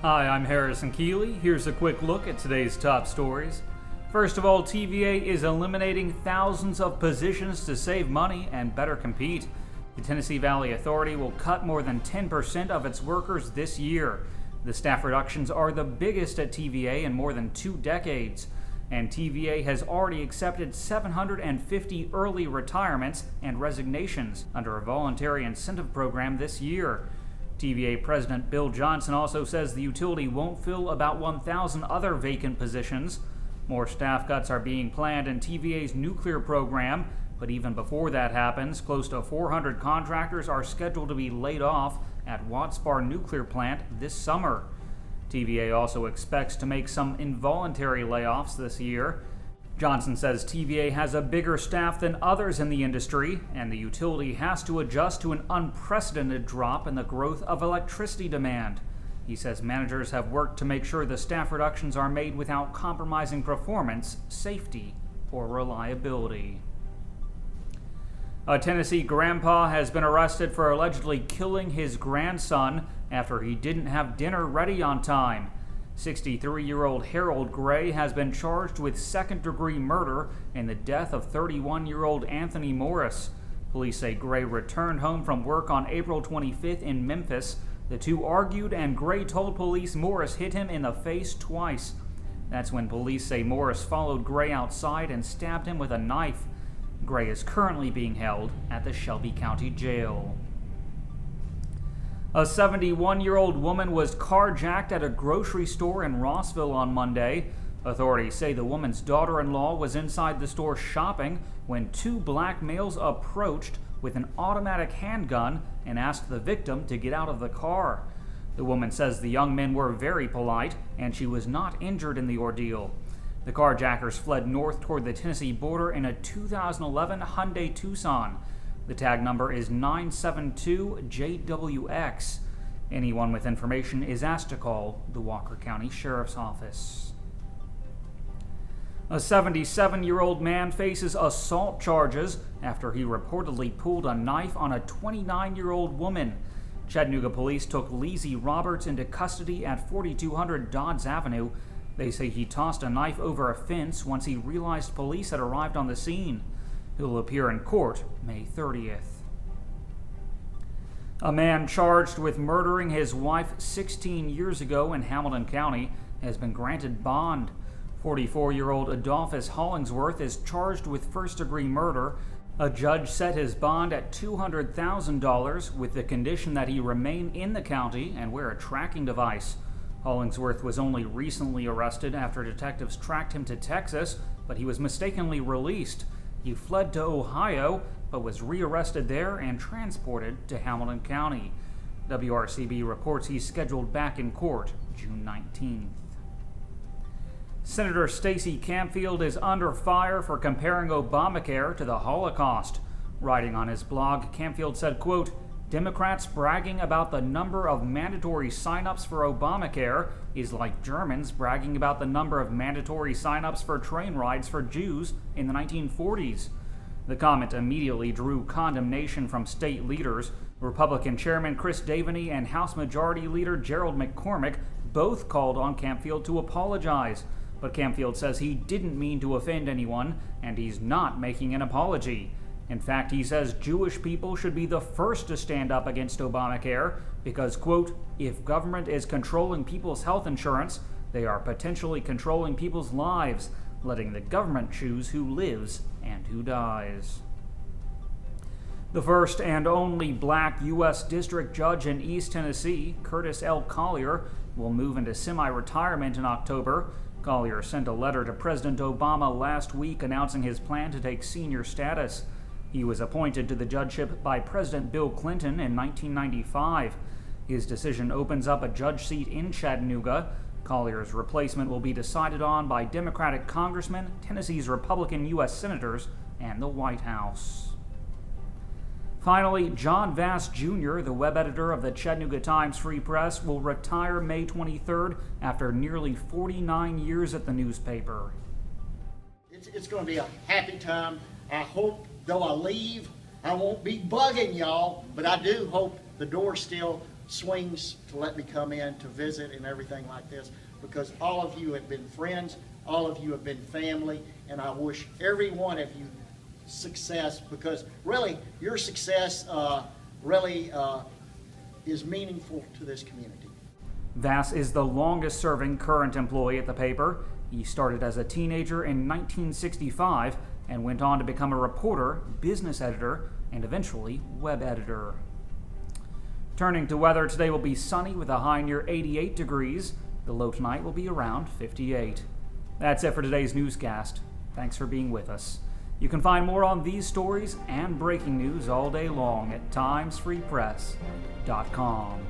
Hi, I'm Harrison Keeley. Here's a quick look at today's top stories. First of all, TVA is eliminating thousands of positions to save money and better compete. The Tennessee Valley Authority will cut more than 10% of its workers this year. The staff reductions are the biggest at TVA in more than 2 decades. And TVA has already accepted 750 early retirements and resignations under a voluntary incentive program this year. TVA President Bill Johnson also says the utility won't fill about 1,000 other vacant positions. More staff cuts are being planned in TVA's nuclear program, but even before that happens, close to 400 contractors are scheduled to be laid off at Watts Bar Nuclear Plant this summer. TVA also expects to make some involuntary layoffs this year. Johnson says TVA has a bigger staff than others in the industry, and the utility has to adjust to an unprecedented drop in the growth of electricity demand. He says managers have worked to make sure the staff reductions are made without compromising performance, safety, or reliability. A Tennessee grandpa has been arrested for allegedly killing his grandson after he didn't have dinner ready on time. 63-year-old Harold Gray has been charged with second-degree murder in the death of 31-year-old Anthony Morris. Police say Gray returned home from work on April 25th in Memphis. The two argued, and Gray told police Morris hit him in the face twice. That's when police say Morris followed Gray outside and stabbed him with a knife. Gray is currently being held at the Shelby County Jail. A 71-year-old woman was carjacked at a grocery store in Rossville on Monday. Authorities say the woman's daughter-in-law was inside the store shopping when 2 black males approached with an automatic handgun and asked the victim to get out of the car. The woman says the young men were very polite and she was not injured in the ordeal. The carjackers fled north toward the Tennessee border in a 2011 Hyundai Tucson. The tag number is 972JWX. Anyone with information is asked to call the Walker County Sheriff's Office. A 77-year-old man faces assault charges after he reportedly pulled a knife on a 29-year-old woman. Chattanooga police took Lizzie Roberts into custody at 4200 Dodds Avenue. They say he tossed a knife over a fence once he realized police had arrived on the scene. He'll appear in court May 30th. A man charged with murdering his wife 16 years ago in Hamilton County has been granted bond. 44-year-old Adolphus Hollingsworth is charged with first-degree murder. A judge set his bond at $200,000 with the condition that he remain in the county and wear a tracking device. Hollingsworth was only recently arrested after detectives tracked him to Texas, but he was mistakenly released. He fled to Ohio, but was rearrested there and transported to Hamilton County. WRCB reports he's scheduled back in court June 19th. Senator Stacey Campbell is under fire for comparing Obamacare to the Holocaust. Writing on his blog, Campbell said, quote, "Democrats bragging about the number of mandatory sign-ups for Obamacare is like Germans bragging about the number of mandatory sign-ups for train rides for Jews in the 1940s. The comment immediately drew condemnation from state leaders. Republican Chairman Chris Daveney and House Majority Leader Gerald McCormick both called on Campbell to apologize. But Campbell says he didn't mean to offend anyone, and he's not making an apology. In fact, he says Jewish people should be the first to stand up against Obamacare because, quote, if government is controlling people's health insurance, they are potentially controlling people's lives, letting the government choose who lives and who dies." The first and only black U.S. District Judge in East Tennessee, Curtis L. Collier, will move into semi-retirement in October. Collier sent a letter to President Obama last week announcing his plan to take senior status. He was appointed to the judgeship by President Bill Clinton in 1995. His decision opens up a judge seat in Chattanooga. Collier's replacement will be decided on by Democratic congressmen, Tennessee's Republican U.S. senators, and the White House. Finally, John Vass Jr., the web editor of the Chattanooga Times Free Press, will retire May 23rd after nearly 49 years at the newspaper. It's going to be a happy time. I hope, though I leave, I won't be bugging y'all, but I do hope the door's still swings to let me come in to visit and everything like this, because all of you have been friends, all of you have been family, and I wish every one of you success, because really your success is meaningful to this community. Vass is the longest serving current employee at the paper. He started as a teenager in 1965 and went on to become a reporter, business editor, and eventually web editor. Turning to weather, today will be sunny with a high near 88 degrees. The low tonight will be around 58. That's it for today's newscast. Thanks for being with us. You can find more on these stories and breaking news all day long at timesfreepress.com.